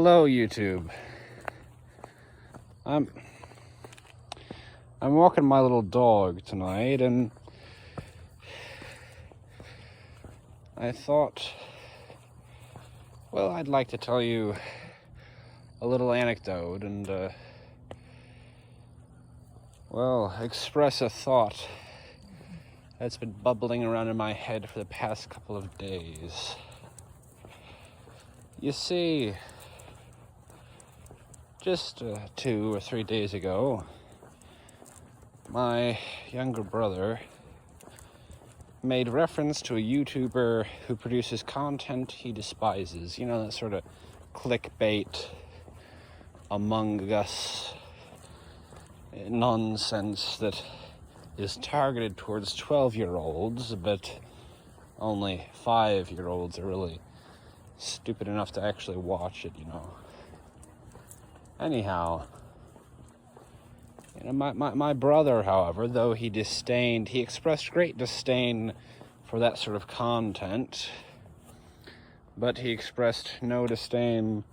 Hello, YouTube. I'm walking my little dog tonight, and I thought, well, I'd like to tell you a little anecdote and, express a thought that's been bubbling around in my head for the past couple of days. You see, just 2 or 3 days ago, my younger brother made reference to a YouTuber who produces content he despises. You know, that sort of clickbait, Among Us nonsense that is targeted towards 12-year-olds, but only 5-year-olds are really stupid enough to actually watch it, you know. Anyhow, you know, my brother, however, though he expressed great disdain for that sort of content, but he expressed no disdain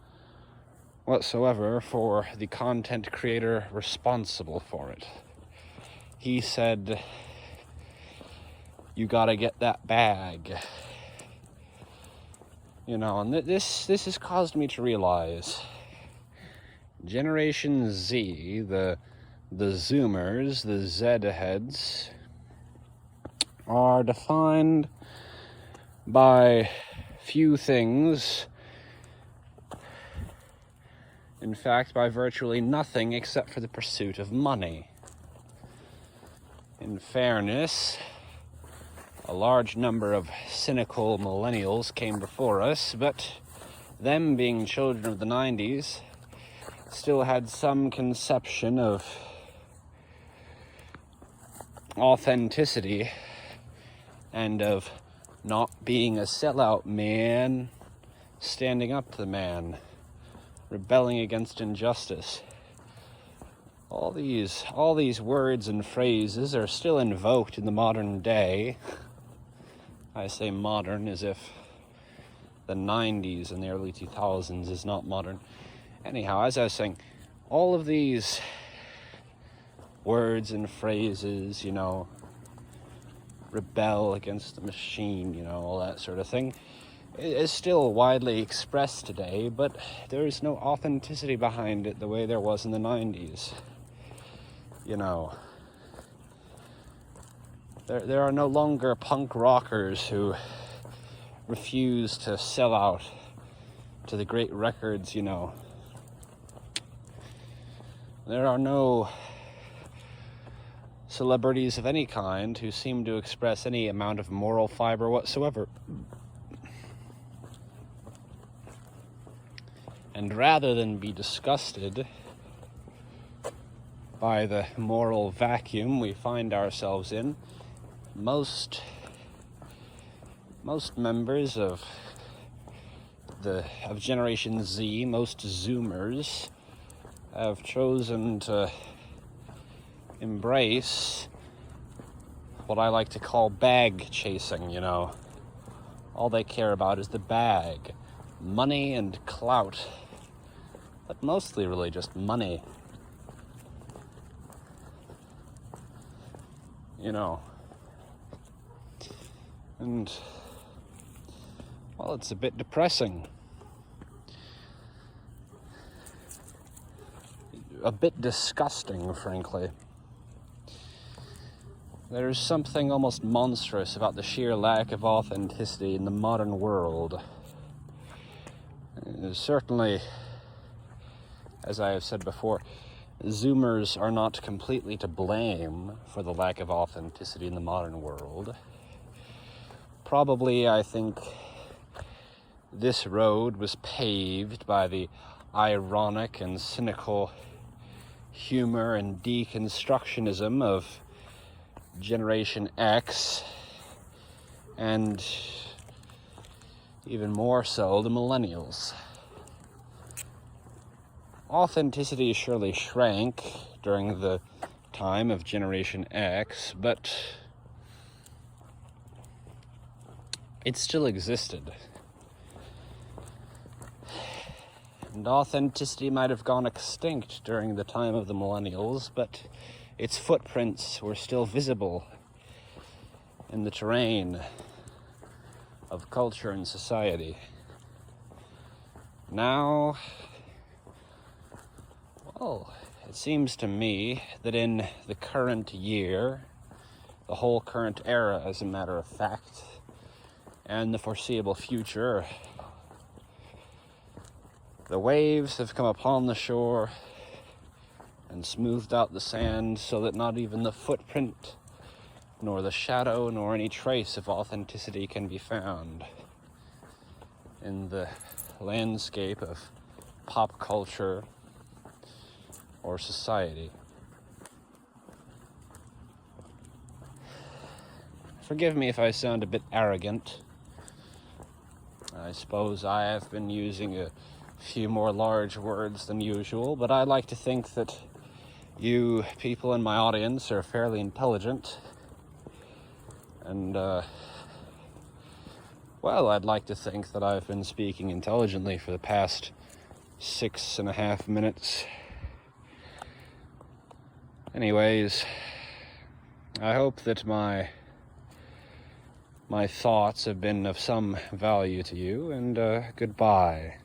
whatsoever for the content creator responsible for it. He said, "You gotta get that bag." You know, and this has caused me to realize Generation Z, the Zoomers, the Z-heads, are defined by few things. In fact, by virtually nothing except for the pursuit of money. In fairness, a large number of cynical millennials came before us, but them, being children of the 90s, still had some conception of authenticity and of not being a sellout man, standing up to the man, rebelling against injustice. All these words and phrases are still invoked in the modern day. I say modern as if the 90s and the early 2000s is not modern. Anyhow, as I was saying, all of these words and phrases, you know, rebel against the machine, you know, all that sort of thing, is still widely expressed today, but there is no authenticity behind it the way there was in the 90s. You know, there are no longer punk rockers who refuse to sell out to the great records, you know. There are no celebrities of any kind who seem to express any amount of moral fiber whatsoever. And rather than be disgusted by the moral vacuum we find ourselves in, most members of Generation Z, most Zoomers, have chosen to embrace what I like to call bag chasing, you know. All they care about is the bag, money and clout, but mostly really just money. You know. And, well, it's a bit depressing. A bit disgusting, frankly. There's something almost monstrous about the sheer lack of authenticity in the modern world. Certainly, as I have said before, Zoomers are not completely to blame for the lack of authenticity in the modern world. Probably, I think, this road was paved by the ironic and cynical humor and deconstructionism of Generation X, and even more so the millennials. Authenticity surely shrank during the time of Generation X, but it still existed. And authenticity might have gone extinct during the time of the millennials, but its footprints were still visible in the terrain of culture and society. Now, well, it seems to me that in the current year, the whole current era, as a matter of fact, and the foreseeable future, the waves have come upon the shore and smoothed out the sand so that not even the footprint, nor the shadow, nor any trace of authenticity can be found in the landscape of pop culture or society. Forgive me if I sound a bit arrogant. I suppose I have been using a few more large words than usual, but I like to think that you people in my audience are fairly intelligent. And, well, I'd like to think that I've been speaking intelligently for the past 6.5 minutes. Anyways, I hope that my thoughts have been of some value to you, and goodbye.